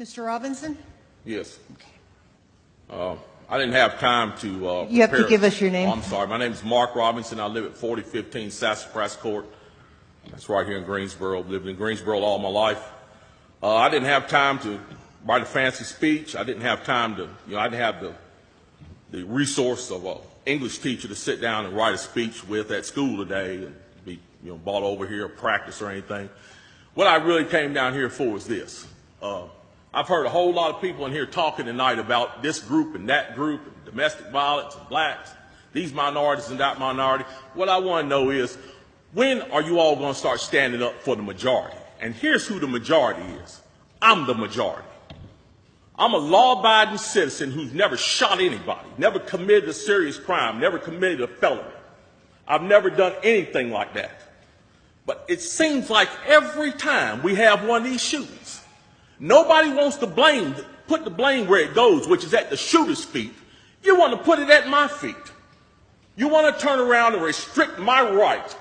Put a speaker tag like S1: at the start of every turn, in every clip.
S1: Mr. Robinson?
S2: Yes. I didn't have time to
S1: You have to give us your name.
S2: Oh, I'm sorry. My name is Mark Robinson. I live at 4015 Sassafras Court. That's right here in Greensboro. I've lived in Greensboro all my life. I didn't have time to write a fancy speech. I didn't have time to, I didn't have the resource of an English teacher to sit down and write a speech with at school today and be, brought over here or practice or anything. What I really came down here for is this. I've heard a whole lot of people in here talking tonight about this group and that group, and domestic violence and blacks, these minorities and that minority. What I want to know is, when are you all going to start standing up for the majority? And here's who the majority is. I'm the majority. I'm a law-abiding citizen who's never shot anybody, never committed a serious crime, never committed a felony. I've never done anything like that. But it seems like every time we have one of these shootings, nobody wants to put the blame where it goes, which is at the shooter's feet. You want to put it at my feet. You want to turn around and restrict my right,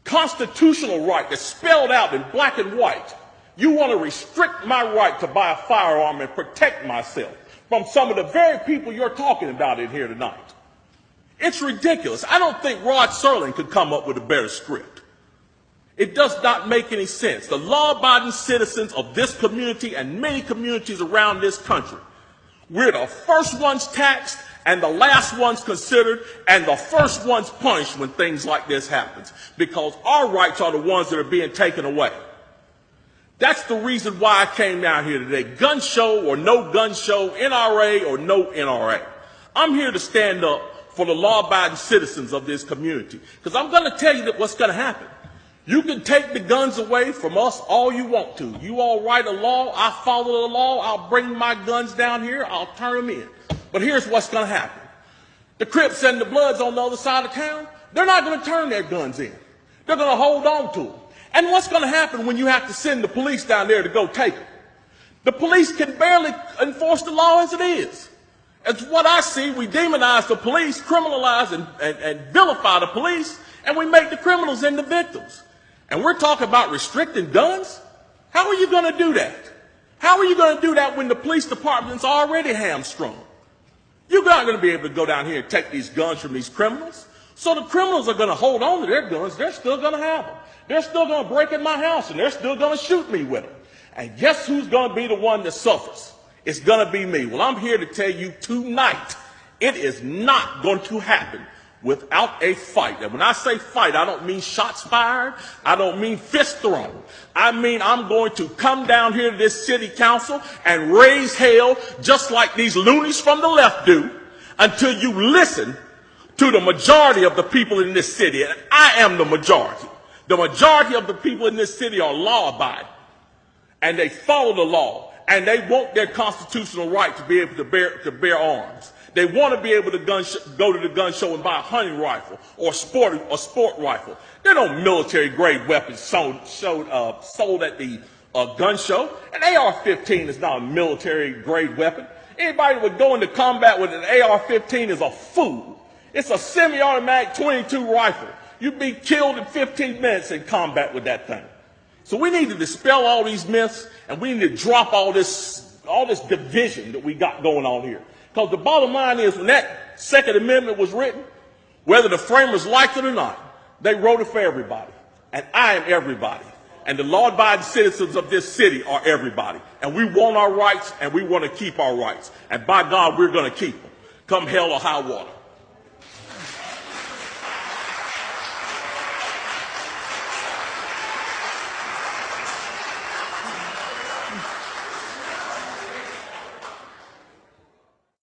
S2: constitutional right that's spelled out in black and white. You want to restrict my right to buy a firearm and protect myself from some of the very people you're talking about in here tonight. It's ridiculous. I don't think Rod Serling could come up with a better script. It does not make any sense. The law-abiding citizens of this community and many communities around this country, we're the first ones taxed and the last ones considered and the first ones punished when things like this happens, because our rights are the ones that are being taken away. That's the reason why I came down here today. Gun show or no gun show, NRA or no NRA. I'm here to stand up for the law-abiding citizens of this community, because I'm going to tell you that what's going to happen. You can take the guns away from us all you want to. You all write a law, I follow the law, I'll bring my guns down here, I'll turn them in. But here's what's going to happen. The Crips and the Bloods on the other side of town, they're not going to turn their guns in. They're going to hold on to them. And what's going to happen when you have to send the police down there to go take them? The police can barely enforce the law as it is. As what I see, we demonize the police, criminalize and vilify the police, and we make the criminals into victims. And we're talking about restricting guns? How are you going to do that? How are you going to do that when the police department's already hamstrung? You're not going to be able to go down here and take these guns from these criminals. So the criminals are going to hold on to their guns. They're still going to have them. They're still going to break in my house, and they're still going to shoot me with them. And guess who's going to be the one that suffers? It's going to be me. Well, I'm here to tell you tonight, it is not going to happen without a fight. And when I say fight, I don't mean shots fired. I don't mean fist thrown. I mean I'm going to come down here to this city council and raise hell just like these loonies from the left do until you listen to the majority of the people in this city. And I am the majority. The majority of the people in this city are law-abiding, and they follow the law, and they want their constitutional right to be able to bear arms. They want to be able to go to the gun show and buy a hunting rifle or a sport rifle. There are no military-grade weapons sold at the gun show. An AR-15 is not a military-grade weapon. Anybody that would go into combat with an AR-15 is a fool. It's a semi-automatic .22 rifle. You'd be killed in 15 minutes in combat with that thing. So we need to dispel all these myths, and we need to drop all this division that we got going on here. Because the bottom line is, when that Second Amendment was written, whether the framers liked it or not, they wrote it for everybody. And I am everybody. And the law-abiding citizens of this city are everybody. And we want our rights, and we want to keep our rights. And by God, we're going to keep them, come hell or high water.